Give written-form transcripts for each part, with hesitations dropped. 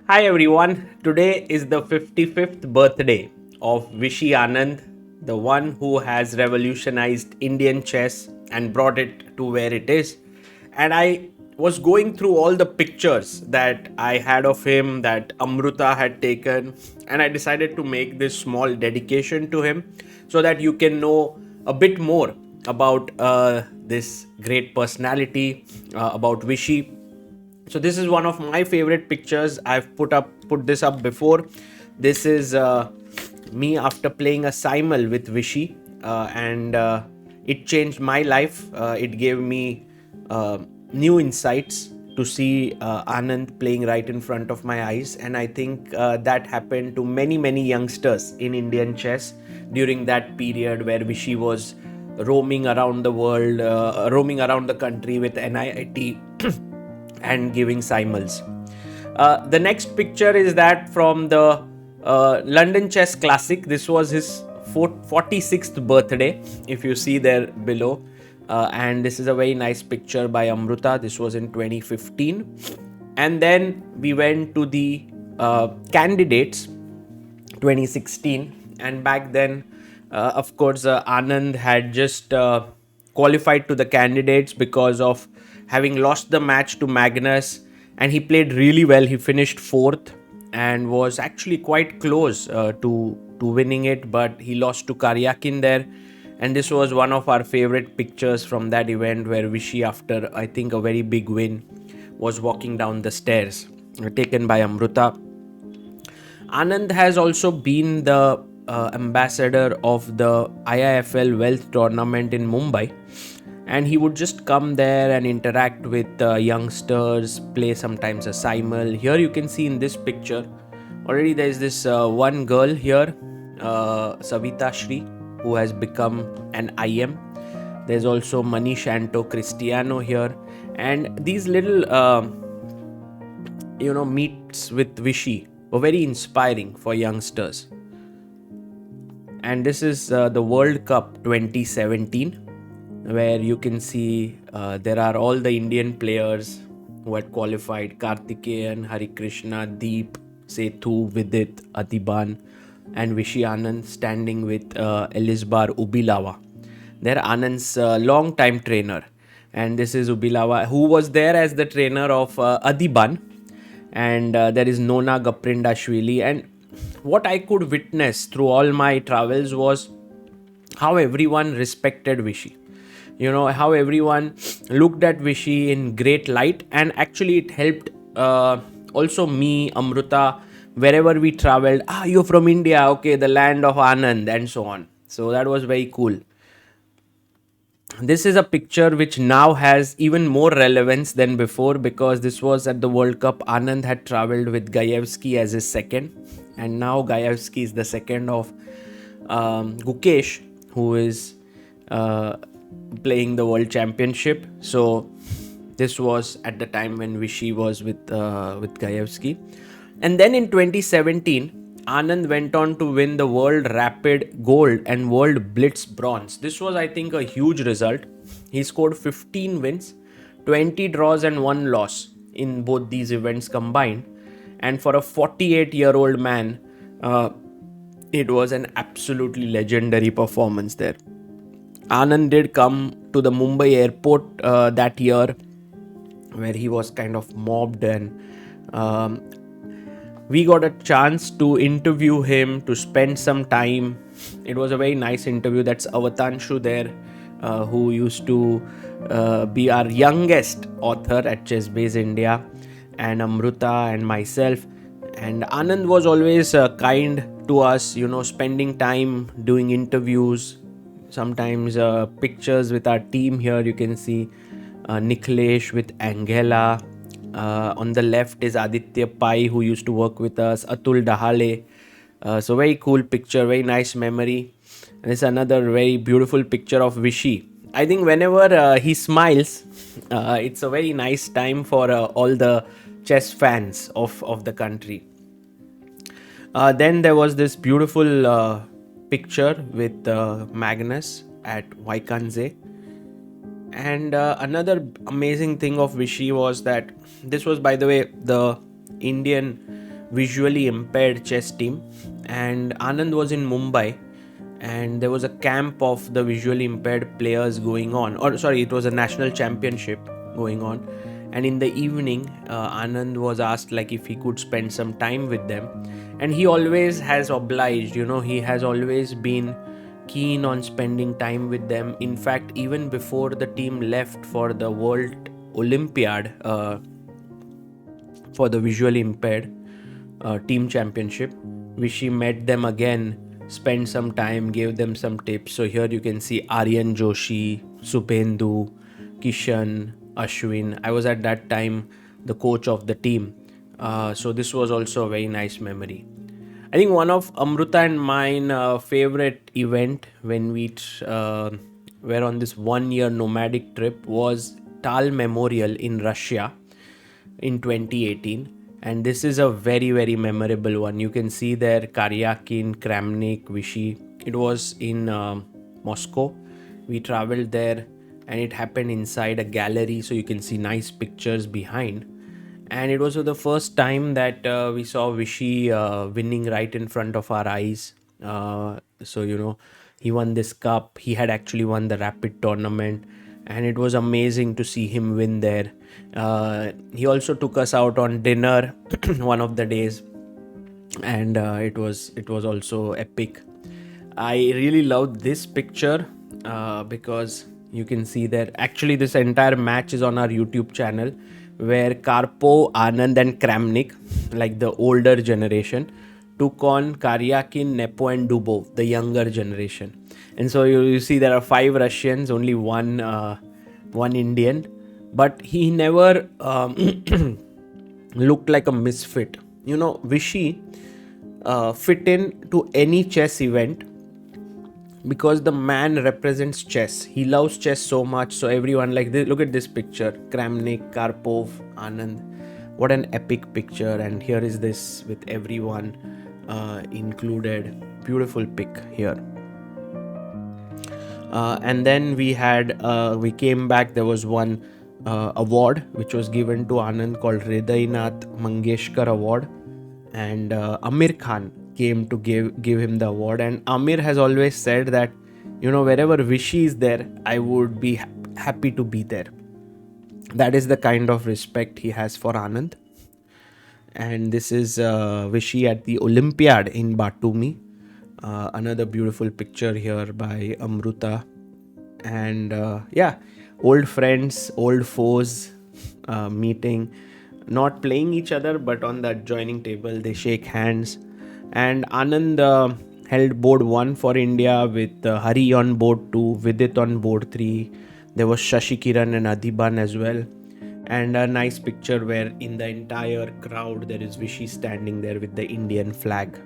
Hi everyone, today is the 55th birthday of Vishy Anand, the one who has revolutionized Indian chess and brought it to where it is. And I was going through all the pictures that I had of him that Amruta had taken, and I decided to make this small dedication to him so that you can know a bit more about this great personality, about Vishy. So this is one of my favorite pictures. I've put this up before. This is me after playing a simul with Vishy, and it changed my life. It gave me new insights to see Anand playing right in front of my eyes, and I think that happened to many youngsters in Indian chess during that period where Vishy was roaming around the world, roaming around the country with NIIT and giving simuls. The next picture is that from the London Chess Classic. This was his 46th birthday, if you see there below. And this is a very nice picture by Amruta. This was in 2015. And then we went to the candidates 2016, and back then of course Anand had just qualified to the candidates because of having lost the match to Magnus, and he played really well. He finished fourth and was actually quite close to winning it, but he lost to Karyakin there. And this was one of our favorite pictures from that event, where Vishy, after I think a very big win, was walking down the stairs, taken by Amruta. Anand has also been the ambassador of the IIFL Wealth Tournament in Mumbai, and he would just come there and interact with youngsters, play sometimes a simul. Here you can see in this picture, already there is this one girl here, Savita Shri, who has become an IM. There's also Manish Anto Cristiano here, and these little meets with Vishy were very inspiring for youngsters. And this is the World Cup 2017, where you can see there are all the Indian players who had qualified: Karthikeyan, Harikrishna, Deep, Sethu, Vidit, Atiban, and Vishy Anand standing with Elisbar Ubilawa. They're Anand's long-time trainer. And this is Ubilawa, who was there as the trainer of Adiban. And there is Nona Gaprindashvili. And what I could witness through all my travels was how everyone respected Vishy. How everyone looked at Vishy in great light, and actually it helped also me, Amruta, wherever we traveled. You're from India, okay, the land of Anand, and so on. So that was very cool. This is a picture which now has even more relevance than before, because this was at the World Cup. Anand had traveled with Gayevsky as his second, and now Gayevsky is the second of Gukesh, who is playing the World Championship. So this was at the time when Vishy was with Gayevsky. And then in 2017, Anand went on to win the World Rapid Gold and World Blitz Bronze. This was, I think, a huge result. He scored 15 wins, 20 draws, and 1 loss in both these events combined. And for a 48-year-old man, it was an absolutely legendary performance there. Anand did come to the Mumbai airport that year, where he was kind of mobbed, and we got a chance to interview him, to spend some time. It was a very nice interview. That's Avatanshu there, who used to be our youngest author at ChessBase India, and Amruta and myself. And Anand was always kind to us, spending time doing interviews, sometimes pictures with our team. Here you can see Niklesh with Angela. On the left is Aditya Pai, who used to work with us, Atul Dahale. So very cool picture, very nice memory. And this is another very beautiful picture of Vishy. I think whenever he smiles, it's a very nice time for all the chess fans of the country. Then there was this beautiful picture with Magnus at Vaikanze. And another amazing thing of Vishy was that this was, by the way, the Indian visually impaired chess team, and Anand was in Mumbai, and there was a camp of the visually impaired players going on, or sorry, it was a national championship going on. And in the evening, Anand was asked like if he could spend some time with them, and he always has obliged. He has always been keen on spending time with them. In fact, even before the team left for the World Olympiad, for the visually impaired team championship, Vishy met them again, spent some time, gave them some tips. So here you can see Aryan Joshi, Subhendu, Kishan, Ashwin. I was at that time the coach of the team. So this was also a very nice memory. I think one of Amruta and mine favorite event when we were on this 1 year nomadic trip was Tal Memorial in Russia in 2018, and this is a very very memorable one. You can see there Karyakin, Kramnik, Vishy. It was in Moscow. We traveled there, and it happened inside a gallery, so you can see nice pictures behind. And it was the first time that we saw Vishy winning right in front of our eyes. So he won this cup. He had actually won the rapid tournament, and it was amazing to see him win there. He also took us out on dinner one of the days, and it was also epic. I really loved this picture because you can see that actually this entire match is on our YouTube channel, where Karpov, Anand, and Kramnik, like the older generation, took on Karyakin, Nepo, and Dubov, the younger generation. And so you see there are 5 Russians, only one Indian, but he never looked like a misfit. Vishy fit in to any chess event because the man represents chess. He loves chess so much. So everyone like this, look at this picture: Kramnik, Karpov, Anand. What an epic picture! And here is this with everyone included. Beautiful pic here. And then we came back. There was one award which was given to Anand called Hridaynath Mangeshkar Award, and Amir Khan came to give him the award. And Amir has always said that wherever Vishy is there, I would be happy to be there. That is the kind of respect he has for Anand. And this is Vishy at the Olympiad in Batumi. Another beautiful picture here by Amruta. And old friends, old foes meeting, not playing each other, but on the adjoining table they shake hands. And Anand held board 1 for India with Hari on board 2, Vidit on board 3. There was Shashi Kiran and Adhiban as well. And a nice picture where in the entire crowd there is Vishy standing there with the Indian flag.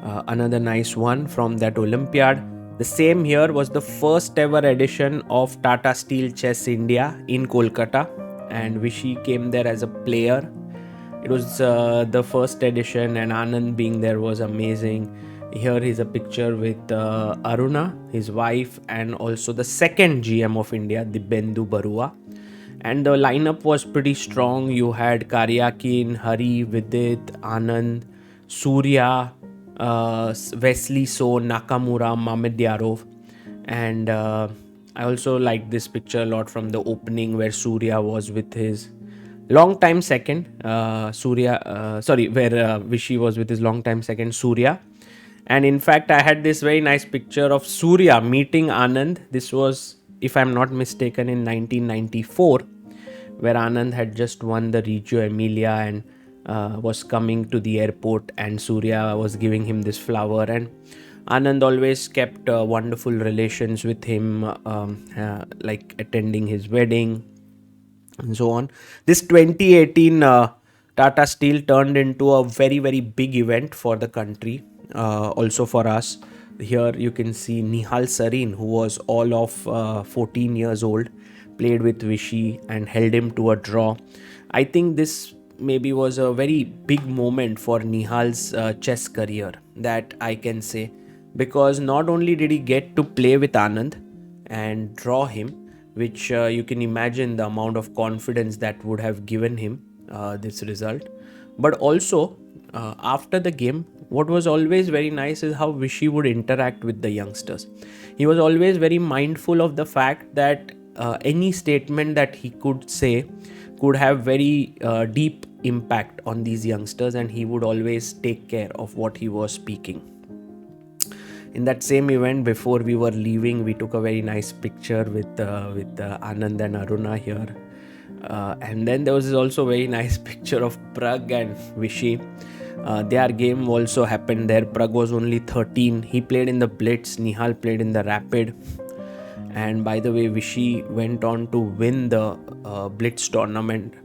Another nice one from that Olympiad. The same year was the first ever edition of Tata Steel Chess India in Kolkata, and Vishy came there as a player. It was the first edition, and Anand being there was amazing. Here is a picture with Aruna, his wife, and also the second GM of India, Dibendu Barua. And the lineup was pretty strong. You had Karyakin, Hari, Vidit, Anand, Surya, Wesley So, Nakamura, Mamedyarov. And I also liked this picture a lot from the opening where Surya was with his long time second where Vishy was with his long time second Surya. And in fact, I had this very nice picture of Surya meeting Anand. This was, if I'm not mistaken, in 1994, where Anand had just won the Reggio Emilia and was coming to the airport, and Surya was giving him this flower. And Anand always kept wonderful relations with him, like attending his wedding and so on. This 2018 Tata Steel turned into a very very big event for the country, also for us. Here you can see Nihal Sarin, who was all of 14 years old, played with Vishy and held him to a draw. I think this maybe was a very big moment for Nihal's chess career, that I can say, because not only did he get to play with Anand and draw him, which you can imagine the amount of confidence that would have given him this result. But also, after the game, what was always very nice is how Vishy would interact with the youngsters. He was always very mindful of the fact that any statement that he could say could have very deep impact on these youngsters, and he would always take care of what he was speaking. In that same event, before we were leaving, we took a very nice picture with Anand and Aruna here. And then there was also a very nice picture of Prag and Vishy. Their game also happened there. Prag was only 13. He played in the Blitz. Nihal played in the Rapid. And by the way, Vishy went on to win the Blitz tournament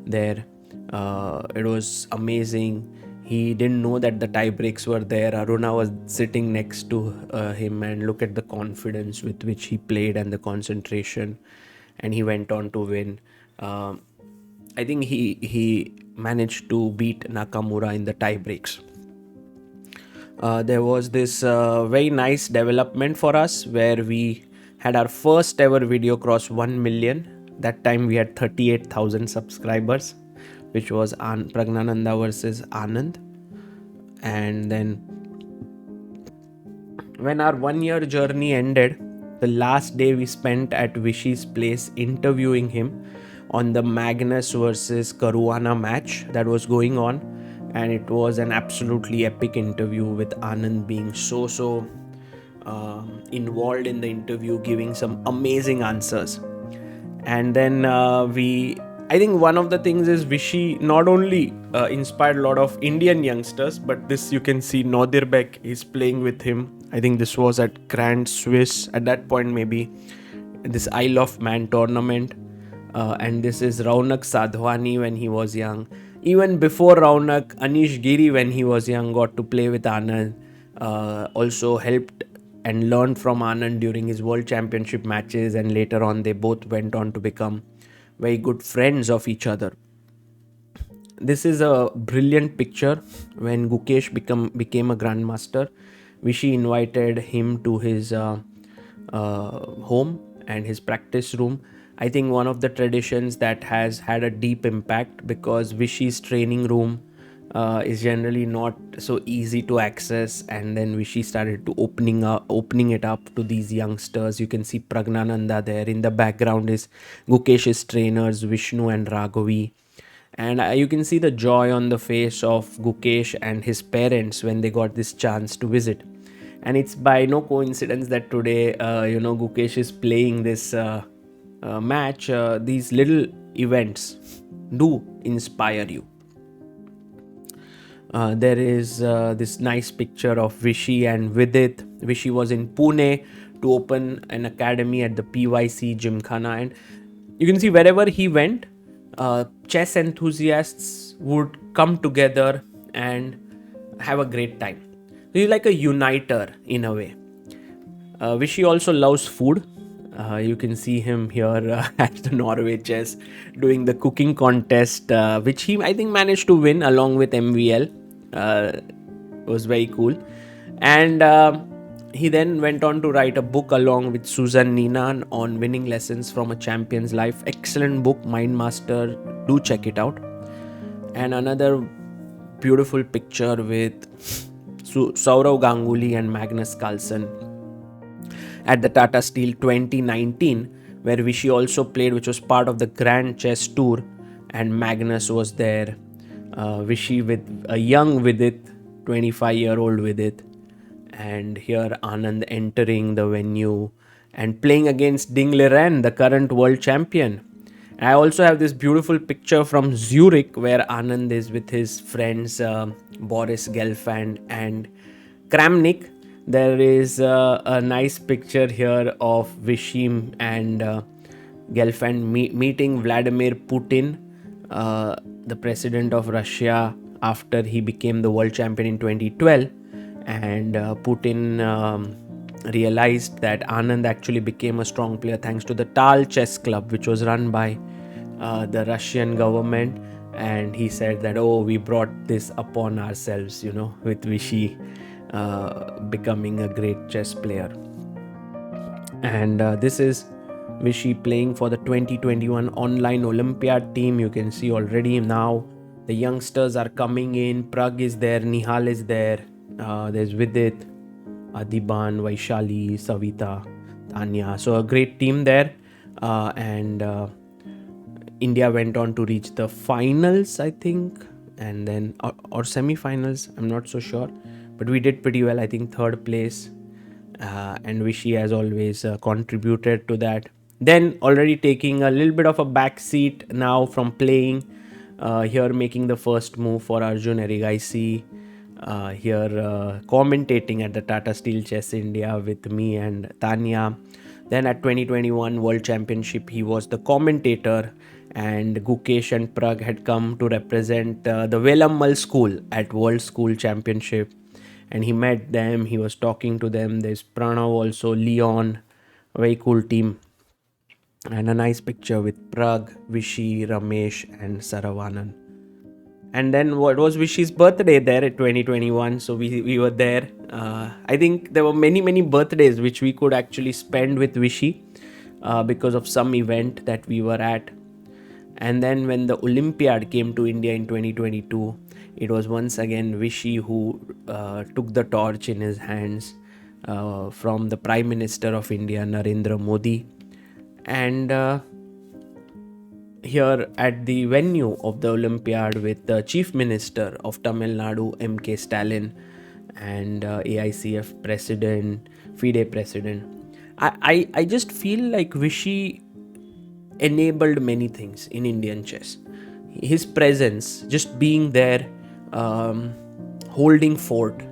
there. It was amazing. He didn't know that the tie breaks were there. Aruna was sitting next to him, and look at the confidence with which he played and the concentration. And he went on to win. I think he managed to beat Nakamura in the tie breaks. There was this very nice development for us where we had our first ever video cross 1 million. That time we had 38,000 subscribers, which was Pragnananda versus Anand. And then when our 1 year journey ended, the last day we spent at Vishy's place interviewing him on the Magnus versus Caruana match that was going on. And it was an absolutely epic interview with Anand being so involved in the interview, giving some amazing answers. And then I think one of the things is Vishy not only inspired a lot of Indian youngsters, but this you can see Nodirbek is playing with him. I think this was at Grand Swiss at that point, maybe this Isle of Man tournament. And this is Raunak Sadhwani when he was young. Even before Raunak, Anish Giri when he was young got to play with Anand. Also helped and learned from Anand during his World Championship matches, and later on they both went on to become very good friends of each other. This is a brilliant picture when Gukesh became a grandmaster. Vishy invited him to his home and his practice room. I think one of the traditions that has had a deep impact, because Vishy's training room is generally not so easy to access, and then Vishy started to opening it up to these youngsters. You can see Pragnananda there. In the background is Gukesh's trainers Vishnu and Raghavi, and you can see the joy on the face of Gukesh and his parents when they got this chance to visit. And it's by no coincidence that today Gukesh is playing this match. These little events do inspire you. There is this nice picture of Vishy and Vidit. Vishy was in Pune to open an academy at the PYC Gymkhana, and you can see wherever he went, chess enthusiasts would come together and have a great time. He's like a uniter in a way. Vishy also loves food. You can see him here at the Norway Chess doing the cooking contest, which he I think managed to win along with MVL. It was very cool. And he then went on to write a book along with Susan Ninan on winning lessons from a champion's life. Excellent book, Mind Master. Do check it out. And another beautiful picture with Saurav Ganguly and Magnus Carlsen at the Tata Steel 2019, where Vishy also played, which was part of the Grand Chess Tour, and Magnus was there. Vishy with a young Vidit, 25-year-old Vidit, and here Anand entering the venue and playing against Ding Liren, the current world champion. I also have this beautiful picture from Zurich where Anand is with his friends Boris Gelfand and Kramnik. There is a nice picture here of Vishy and Gelfand meeting Vladimir Putin, the president of Russia, after he became the world champion in 2012. And Putin realized that Anand actually became a strong player thanks to the Tal Chess Club, which was run by the Russian government. And he said that, oh, we brought this upon ourselves, with Vishy becoming a great chess player. And this is Vishy playing for the 2021 online Olympiad team. You can see already now the youngsters are coming in. Prag is there, Nihal is there, there's Vidit, Adiban, Vaishali, Savita, Tanya. So a great team there. And India went on to reach the finals, I think, and then or semi-finals. I'm not so sure, but we did pretty well. I think third place, and Vishy has always contributed to that. Then already taking a little bit of a back seat now from playing. Here making the first move for Arjun Erigaisi. Here commentating at the Tata Steel Chess India with me and Tanya. Then at 2021 World Championship, he was the commentator, and Gukesh and Prag had come to represent the Velammal School at World School Championship. And he met them, he was talking to them. There's Pranav also, Leon, very cool team. And a nice picture with Prag, Vishy, Ramesh, and Saravanan. And then what was Vishy's birthday there at 2021, so we were there. I think there were many birthdays which we could actually spend with Vishy because of some event that we were at. And then when the Olympiad came to India in 2022, it was once again Vishy who took the torch in his hands from the Prime Minister of India, Narendra Modi. And here at the venue of the Olympiad with the Chief Minister of Tamil Nadu, M.K. Stalin, and AICF President, FIDE President. I just feel like Vishy enabled many things in Indian chess. His presence, just being there, holding fort,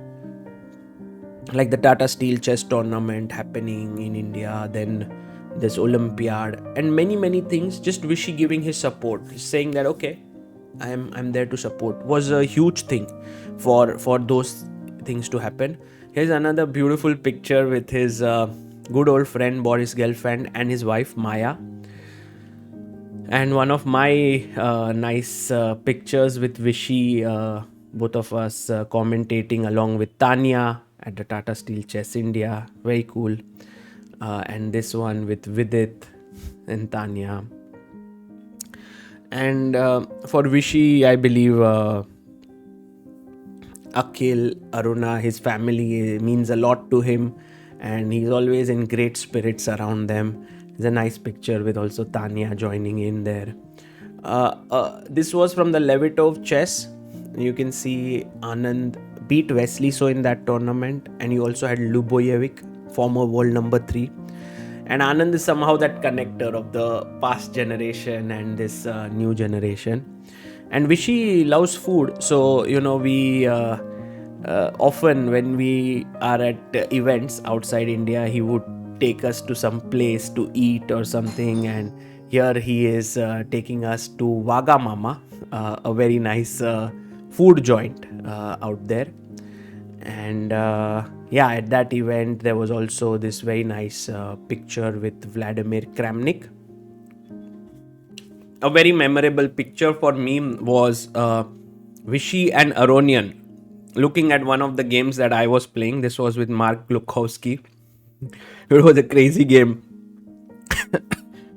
like the Tata Steel Chess Tournament happening in India, then this Olympiad, and many things. Just Vishy giving his support, saying that okay, I'm there to support, was a huge thing for those things to happen. Here's another beautiful picture with his good old friend Boris Gelfand and his wife Maya. And one of my nice pictures with Vishy, both of us commentating along with Tanya at the Tata Steel Chess India. Very cool. And this one with Vidit and Tanya. And for Vishy, I believe Akhil, Aruna, his family means a lot to him, and he's always in great spirits around them. There's a nice picture with also Tanya joining in there. This was from the Levitov chess. You can see Anand beat Wesley So in that tournament, and you also had Lubojevic, former world number 3. And Anand is somehow that connector of the past generation and this new generation. And Vishy loves food, so we often when we are at events outside India, he would take us to some place to eat or something. And here he is taking us to Vagamama, a very nice food joint out there. And at that event there was also this very nice picture with Vladimir Kramnik. A very memorable picture for me was Vishy and Aronian looking at one of the games that I was playing. This was with Mark Glukowski. It was a crazy game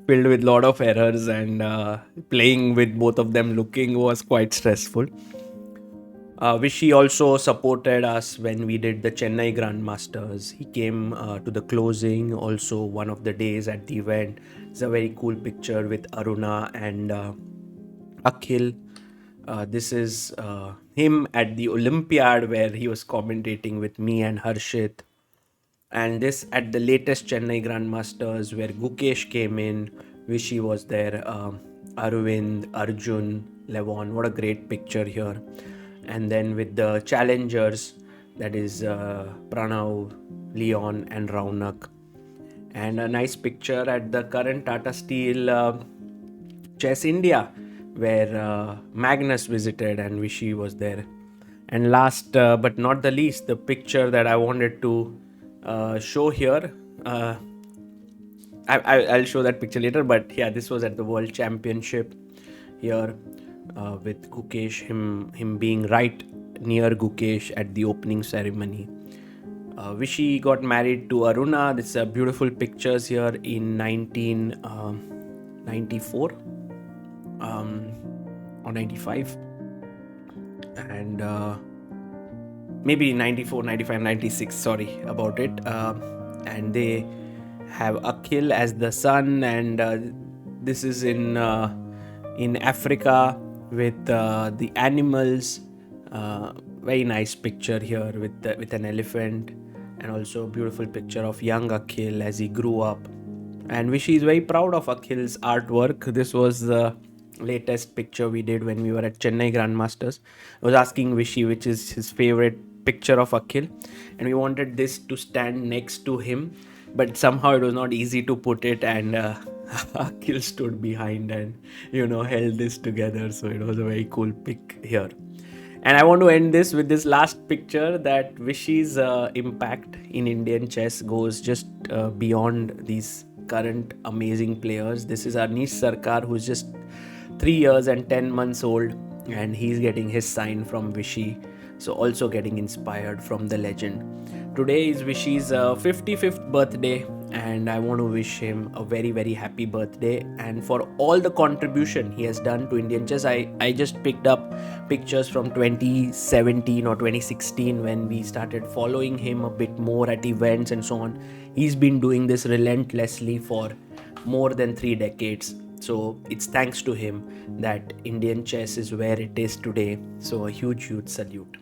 filled with lot of errors, and playing with both of them looking was quite stressful. Vishy also supported us when we did the Chennai Grandmasters. He came to the closing also one of the days at the event. It's a very cool picture with Aruna and Akhil. This is him at the Olympiad where he was commentating with me and Harshit. And this at the latest Chennai Grandmasters where Gukesh came in. Vishy was there. Arvind, Arjun, Levon. What a great picture here. And then with the challengers, that is Pranav, Leon, and Raunak. And a nice picture at the current Tata Steel Chess India, where Magnus visited and Vishy was there. And last but not the least, the picture that I wanted to show here. I'll show that picture later, but yeah, this was at the World Championship here with Gukesh, him being right near Gukesh at the opening ceremony. Vishy got married to Aruna. This is beautiful pictures here in 1994 or 95, and maybe 94, 95, 96. Sorry about it. And they have Akhil as the son, and this is in Africa with the animals. Very nice picture here with an elephant, and also a beautiful picture of young Akhil as he grew up. And Vishy is very proud of Akhil's artwork. This was the latest picture we did when we were at Chennai Grandmasters. I was asking Vishy which is his favorite picture of Akhil, and we wanted this to stand next to him, but somehow it was not easy to put it, and Akhil stood behind and held this together. So it was a very cool pic here. And I want to end this with this last picture, that Vishy's impact in Indian chess goes just beyond these current amazing players. This is Anish Sarkar, who's just 3 years and 10 months old, and he's getting his sign from Vishy. So also getting inspired from the legend. Today is Vishy's 55th birthday, and I want to wish him a very, very happy birthday, and for all the contribution he has done to Indian chess. I just picked up pictures from 2017 or 2016 when we started following him a bit more at events and so on. He's been doing this relentlessly for more than 3 decades. So it's thanks to him that Indian chess is where it is today. So a huge, huge salute.